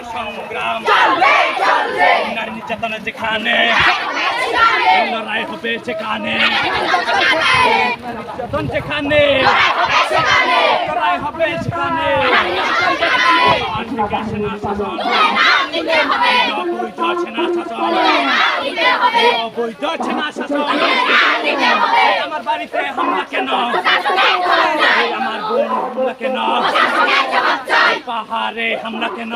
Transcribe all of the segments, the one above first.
সংগ্রাম নারী নির্যাতন যেখানে লড়াই হবে সেখানে নির্যাতন যেখানে লড়াই হবে সেখানে সেনা শাসন অবৈধ সেনা শাসন অবৈধ সেনা শাসন আমার বাড়িতে হামলা কেন আমার বোন হামলা কেন পাহাড়ে হামলা কেন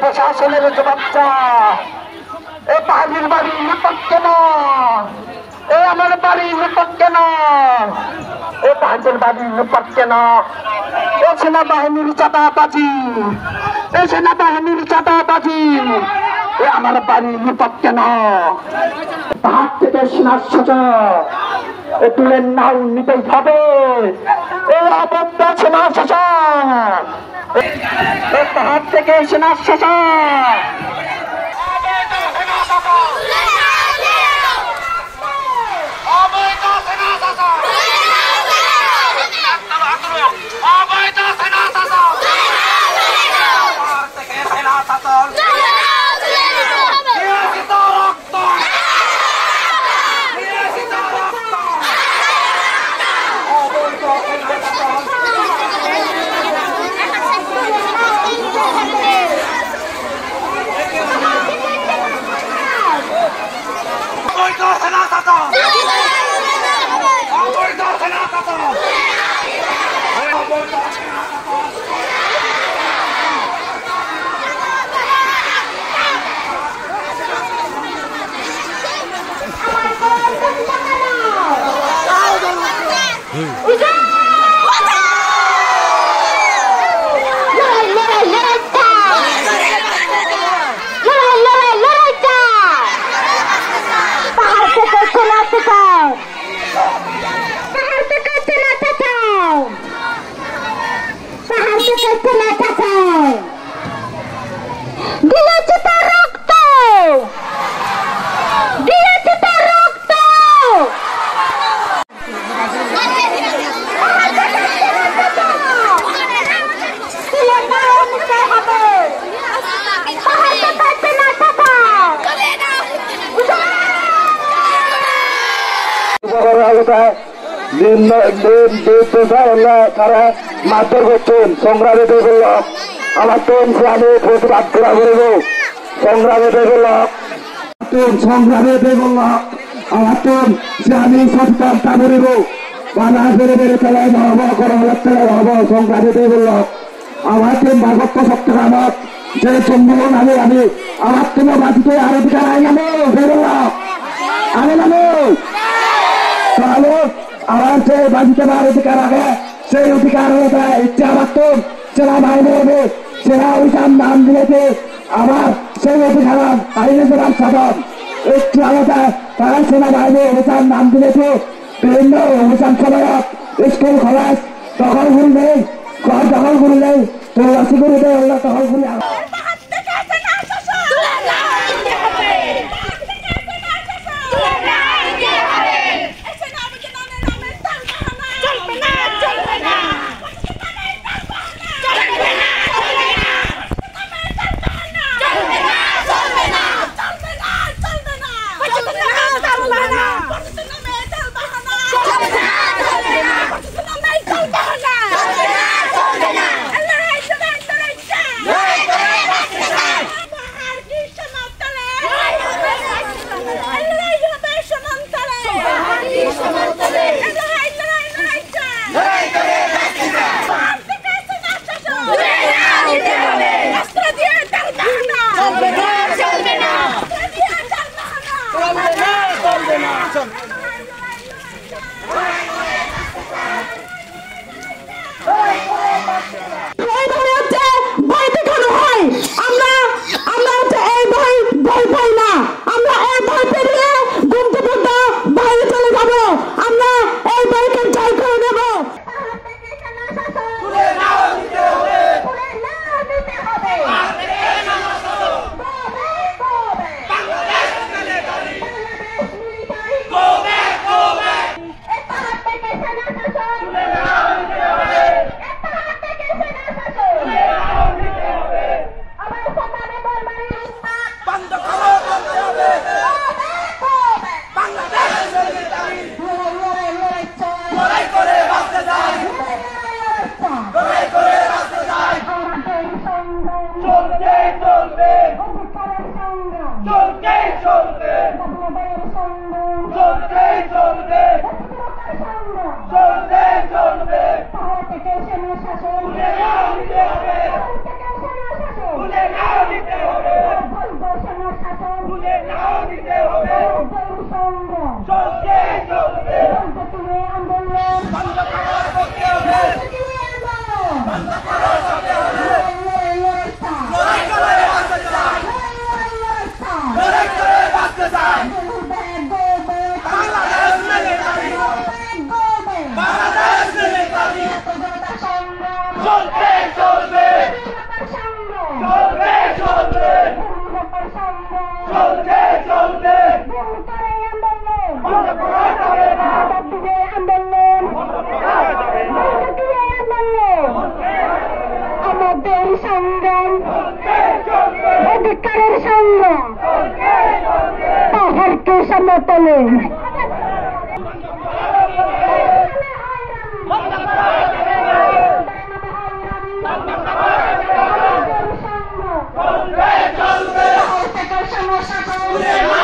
প্রশাসনের বাচ্চা এ বাড়ির বাড়ি নিপক কেন এ আমার বাড়ি নিপক কেন এ বাহাদের বাড়ি নিপক কেন এ সেনাবাহিনীর চাঁদাবাজি এ সেনাবাহিনীর চাঁদাবাজি এ আমার বাড়ি নিপক কেন পাহাড় থেকে সেনার সাজা এ তুলে নাও নিতেই হবে এ অবদ্ধ সেনার সাজা এ পাহাড় থেকে সেনার সাজা তারা মারধর করছেন সংগ্রামে বলল আমার তোন আমি প্রতিবাদ করা করব সংগ্রামে বলল সংগ্রামে বলল আমার তোন আমি সচেতনতা করিব বাধা বেড়ে বেড়ে চলায় নহব করা হব সংগ্রামে বলল আমার তোন ভাগত্ব সপ্তাহ আমার যে সম্ভাবন আমি আমার তোন বাঁচিতে আর অধিকার আই নামো বলল আমি নামো তাহলে আমার যে বাঁচিতে পারার অধিকার আগে সেই অধিকার হয়ে ইচ্ছা মাত্র সেনাবাহিনী হবে সেনা অভিযান নাম দিয়েছে আবার সেই অধিকার আইনে জেলার সাধন একটু আলাদা তারা সেনাবাহিনী অভিযান নাম দিয়েছে বিভিন্ন অভিযান সময়ত স্কুল কলেজ দখল করলে ঘর দখল করলে তল্লাশি করলে দখল করলে চলতে চলবে চলতে চলবে চলতে চলবে তুলে নাও দিতে হবে তুলে নাও দিতে হবে তুলে নাও দিতে হবে চলতে চলবে বন্ধ করার করতে হবে বন্ধ করার করতে হবে লড়াই করে বাঁচতে চাই লড়াই করে বাঁচতে চাই বাংলাদেশ মেনে যাবি বাংলাদেশ মেনে যাবি চলতে চলবে চলতে চলবে চলতে চলবে বন্ধ করা যাবে না বন্ধ করা যাবে না আমাদের সংগ্রাম চলতে চলবে অধিকারের সংগ্রাম চলতে চলবে পাহাড়কে সমতলে বন্ধ করা যাবে না বন্ধ করা যাবে না চলতে চলবে তুলে নাও